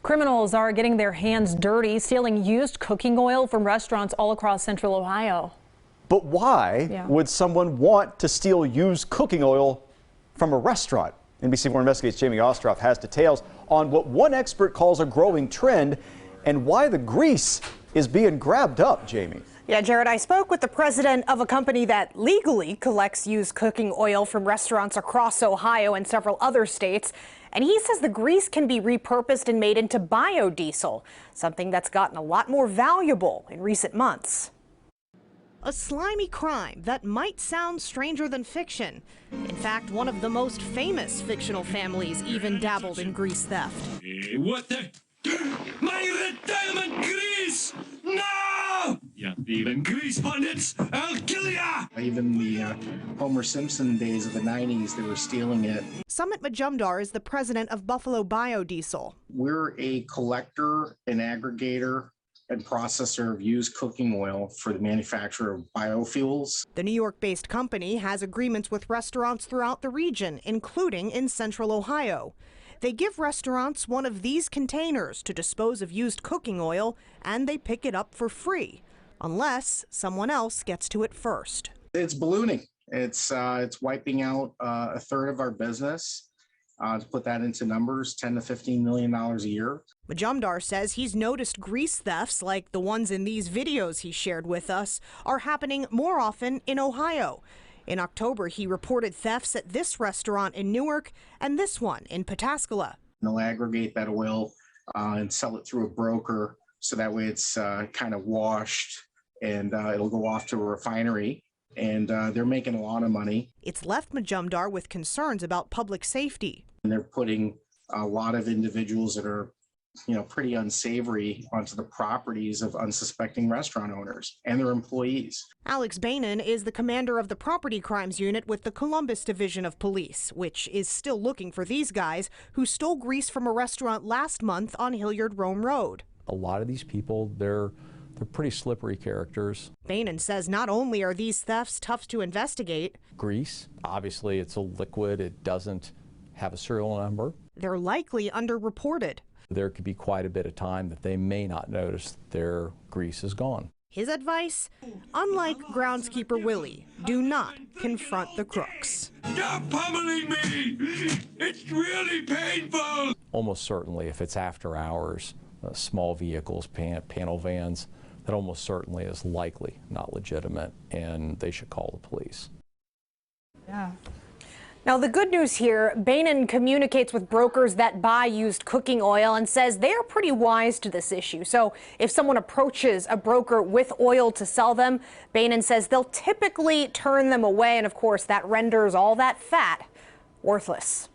Criminals are getting their hands dirty, stealing used cooking oil from restaurants all across Central Ohio. But why would someone want to steal used cooking oil from a restaurant? NBC4 Investigates Jamie Ostroff has details on what one expert calls a growing trend and why the grease is being grabbed up, Jamie. Yeah, Jared, I spoke with the president of a company that legally collects used cooking oil from restaurants across Ohio and several other states. And he says the grease can be repurposed and made into biodiesel, something that's gotten a lot more valuable in recent months. A slimy crime that might sound stranger than fiction. In fact, one of the most famous fictional families even dabbled in grease theft. What the? My retirement grease! No! Yeah, even grease bandits, I'll kill ya! Even the Homer Simpson days of the 90s, they were stealing it. Sumit Majumdar is the president of Buffalo Biodiesel. We're a collector and aggregator and processor of used cooking oil for the manufacture of biofuels. The New York-based company has agreements with restaurants throughout the region, including in Central Ohio. They give restaurants one of these containers to dispose of used cooking oil, and they pick it up for free, unless someone else gets to it first. It's ballooning. It's wiping out a third of our business. To put that into numbers, $10 to $15 million a year. Majumdar says he's noticed grease thefts like the ones in these videos he shared with us are happening more often in Ohio. In October, he reported thefts at this restaurant in Newark and this one in Pataskala. They'll aggregate that oil and sell it through a broker, so that way it's kind of washed and it'll go off to a refinery. And they're making a lot of money. It's left Majumdar with concerns about public safety. And they're putting a lot of individuals that are, pretty unsavory onto the properties of unsuspecting restaurant owners and their employees. Alex Bainan is the commander of the property crimes unit with the Columbus Division of Police, which is still looking for these guys who stole grease from a restaurant last month on Hilliard Rome Road. A lot of these people, they're pretty slippery characters. Bainan says not only are these thefts tough to investigate, Grease, obviously it's a liquid, it doesn't have a serial number. They're likely underreported. There could be quite a bit of time that they may not notice their grease is gone. His advice, unlike groundskeeper Willie, do not confront the crooks. Stop pummeling me! It's really painful! Almost certainly if it's after hours, small vehicles, panel vans, that almost certainly is likely not legitimate, and they should call the police. Yeah. Now, the good news here, Bainan communicates with brokers that buy used cooking oil and says they are pretty wise to this issue. So if someone approaches a broker with oil to sell them, Bainan says they'll typically turn them away. And of course, that renders all that fat worthless.